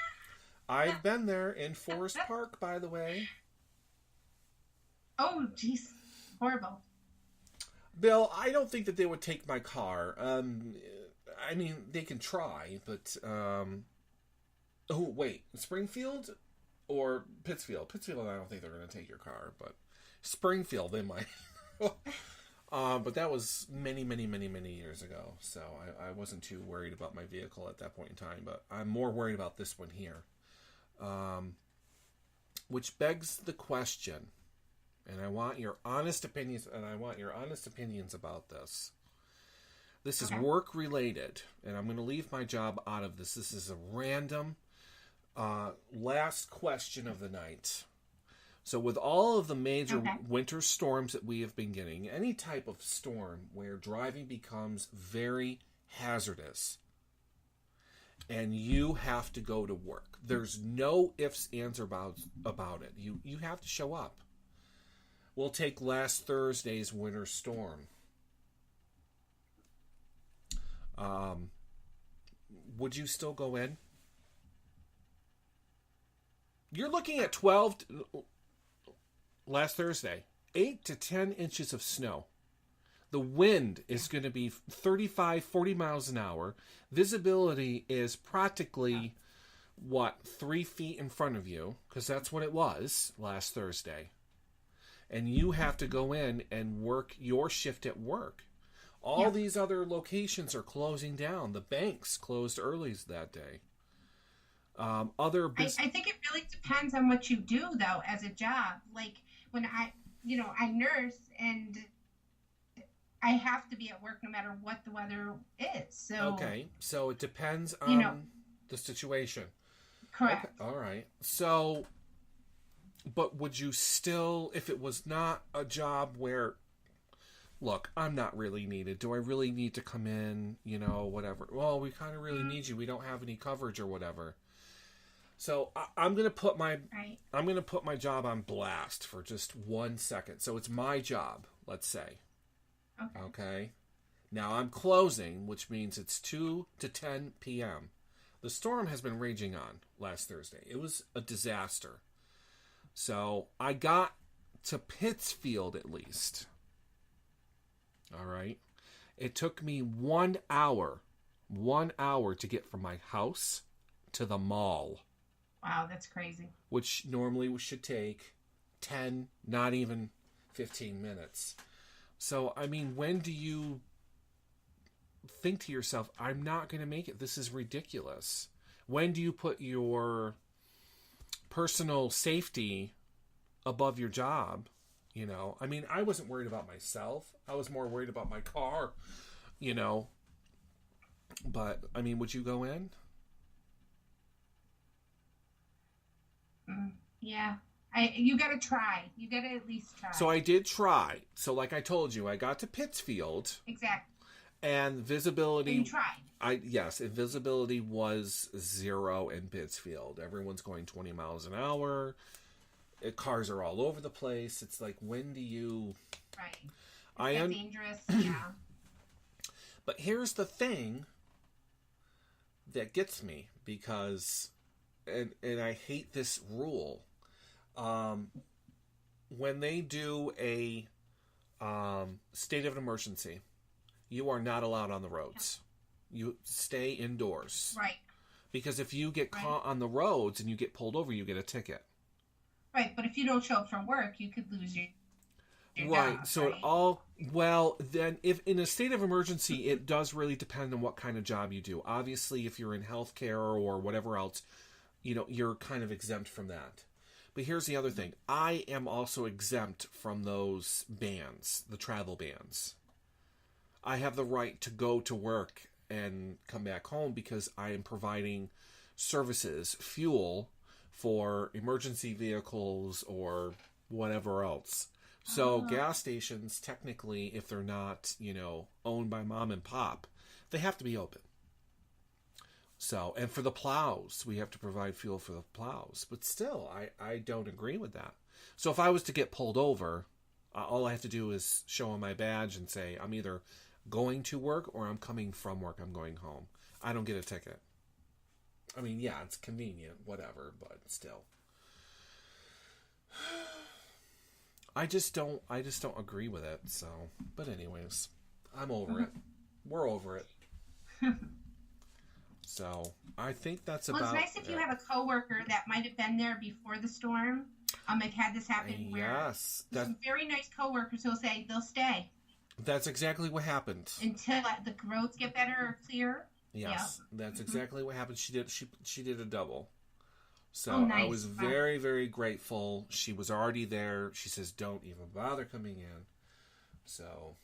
I've been there in Forest Park, by the way. Oh, jeez. Horrible. Bill, I don't think that they would take my car. I mean, they can try, but... Oh, wait. Springfield or Pittsfield? Pittsfield, I don't think they're going to take your car, but Springfield, they might. But that was many, many, many, many years ago, so I wasn't too worried about my vehicle at that point in time, but I'm more worried about this one here. Which begs the question, and I want your honest opinions, about this. This is work related, and I'm going to leave my job out of this. This is a random last question of the night. So with all of the major winter storms that we have been getting, any type of storm where driving becomes very hazardous and you have to go to work, there's no ifs, ands, or buts about it. You have to show up. We'll take last Thursday's winter storm. Would you still go in? You're looking at 12 last Thursday, 8 to 10 inches of snow. The wind is going to be 35, 40 miles an hour. Visibility is practically, 3 feet in front of you, because that's what it was last Thursday. And you have to go in and work your shift at work. All these other locations are closing down. The banks closed early that day. I think it really depends on what you do, though, as a job. Like when I nurse and I have to be at work no matter what the weather is. So so it depends on the situation. Correct. Okay. All right. So, but would you still, if it was not a job where, look, I'm not really needed. Do I really need to come in? Whatever. Well, we kind of really need you. We don't have any coverage or whatever. So I'm gonna put my job on blast for just 1 second. So it's my job, let's say. Okay. Now I'm closing, which means it's 2 to 10 p.m. The storm has been raging on last Thursday. It was a disaster. So I got to Pittsfield at least. All right. It took me 1 hour to get from my house to the mall. Wow, that's crazy. Which normally should take 10, not even 15 minutes. So, I mean, when do you think to yourself, I'm not going to make it. This is ridiculous. When do you put your personal safety above your job? You know, I mean, I wasn't worried about myself. I was more worried about my car, you know. But, I mean, would you go in? Yeah. You got to try. You got to at least try. So I did try. So like I told you, I got to Pittsfield. Exactly. And visibility... And you tried. Yes, and visibility was 0 in Pittsfield. Everyone's going 20 miles an hour. Cars are all over the place. It's like, when do you... Right. It's dangerous, yeah. But here's the thing that gets me, because... And I hate this rule. When they do a state of emergency, you are not allowed on the roads. You stay indoors. Right. Because if you get caught on the roads and you get pulled over, you get a ticket. Right, but if you don't show up from work, you could lose your right. job, So right? then if in a state of emergency, it does really depend on what kind of job you do. Obviously, if you're in healthcare or whatever else, you know, you're kind of exempt from that. But here's the other thing. I am also exempt from those bans, the travel bans. I have the right to go to work and come back home because I am providing services, fuel for emergency vehicles or whatever else. So gas stations, technically, if they're not, you know, owned by mom and pop, they have to be open. So, and for the plows, we have to provide fuel for the plows. But still, I don't agree with that. So if I was to get pulled over, all I have to do is show them my badge and say, I'm either going to work or I'm coming from work, I'm going home. I don't get a ticket. I mean, yeah, it's convenient, whatever, but still. I just don't agree with it, so. But anyways, I'm over it. We're over it. So, I think that's about... Well, it's nice if you have a coworker that might have been there before the storm. I've had this happen where some very nice coworkers will say they'll stay. That's exactly what happened. Until the roads get better or clear. Yes, that's exactly what happened. She did a double. So nice. I was very, very grateful. She was already there. She says, don't even bother coming in. So,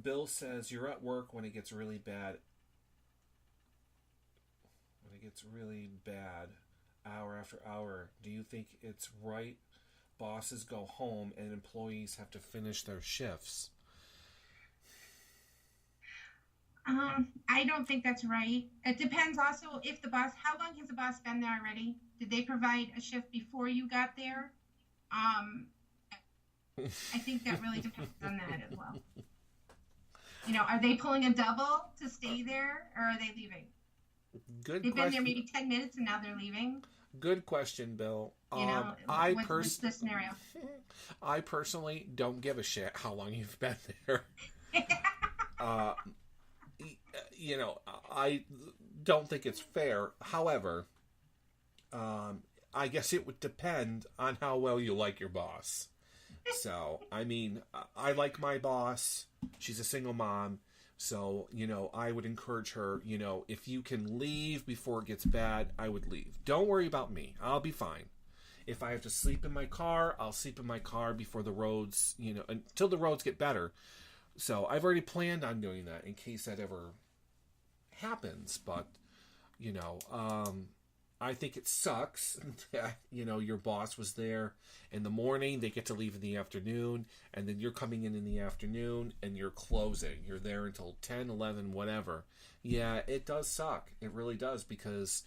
Bill says, you're at work when it gets really bad. When it gets really bad, hour after hour, do you think it's right bosses go home and employees have to finish their shifts? I don't think that's right. It depends also if the boss, how long has the boss been there already? Did they provide a shift before you got there? I think that really depends on that as well. You know, are they pulling a double to stay there, or are they leaving? They've been there maybe 10 minutes and now they're leaving. Good question, Bill. You know, what's the scenario? I personally don't give a shit how long you've been there. You know, I don't think it's fair. However, I guess it would depend on how well you like your boss. So, I mean, I like my boss. She's a single mom. So, you know, I would encourage her, you know, if you can leave before it gets bad, I would leave. Don't worry about me. I'll be fine. If I have to sleep in my car, I'll sleep in my car before the roads, you know, until the roads get better. So I've already planned on doing that in case that ever happens. But, you know, I think it sucks that, you know, your boss was there in the morning, they get to leave in the afternoon, and then you're coming in the afternoon and you're closing. You're there until 10, 11, whatever. Yeah, it does suck. It really does, because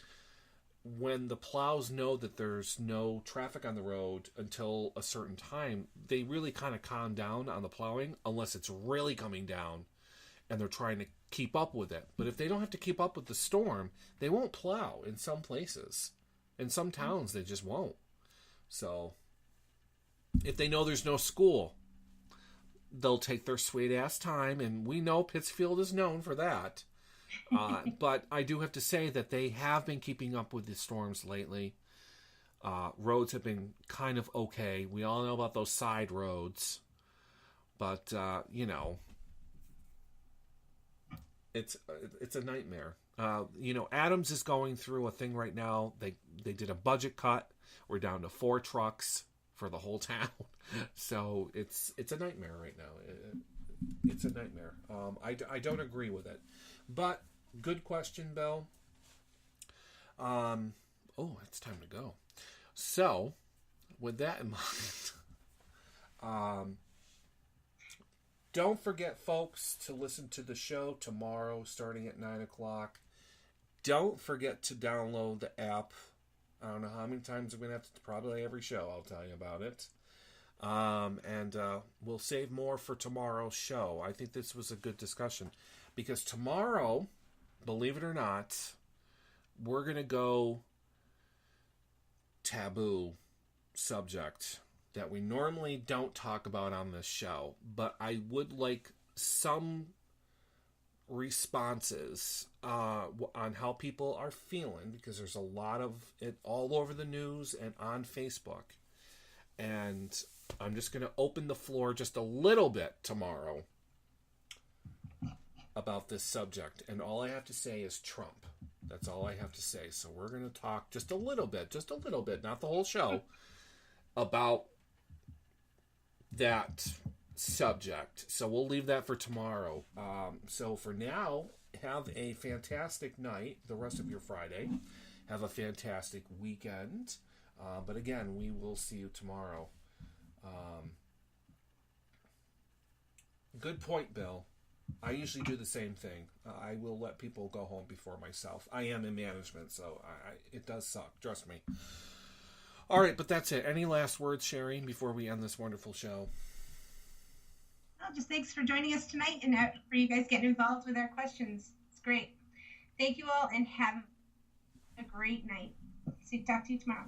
when the plows know that there's no traffic on the road until a certain time, they really kind of calm down on the plowing, unless it's really coming down and they're trying to keep up with it. But if they don't have to keep up with the storm, they won't plow in some places. In some towns, they just won't. So, if they know there's no school, they'll take their sweet ass time, and we know Pittsfield is known for that. But I do have to say that they have been keeping up with the storms lately. Roads have been kind of okay. We all know about those side roads. But, you know, it's a nightmare. Adams is going through a thing right now. They did a budget cut. We're down to 4 trucks for the whole town. So it's a nightmare right now. It's a nightmare. I don't agree with it. But good question, Bill. It's time to go. So, with that in mind, don't forget, folks, to listen to the show tomorrow starting at 9 o'clock. Don't forget to download the app. I don't know how many times we're going to have to, probably every show I'll tell you about it. And we'll save more for tomorrow's show. I think this was a good discussion. Because tomorrow, believe it or not, we're going to go taboo subject that we normally don't talk about on this show. But I would like some responses on how people are feeling, because there's a lot of it all over the news and on Facebook. And I'm just going to open the floor just a little bit tomorrow about this subject. And all I have to say is Trump. That's all I have to say. So we're going to talk just a little bit, not the whole show, about that subject. So we'll leave that for tomorrow. So for now, have a fantastic night, the rest of your Friday. Have a fantastic weekend. But again, we will see you tomorrow. Good point, Bill. I usually do the same thing. I will let people go home before myself. I am in management, so it does suck. Trust me. All right, but that's it. Any last words, Sherry, before we end this wonderful show? Well, just thanks for joining us tonight and for you guys getting involved with our questions. It's great. Thank you all and have a great night. Talk to you tomorrow.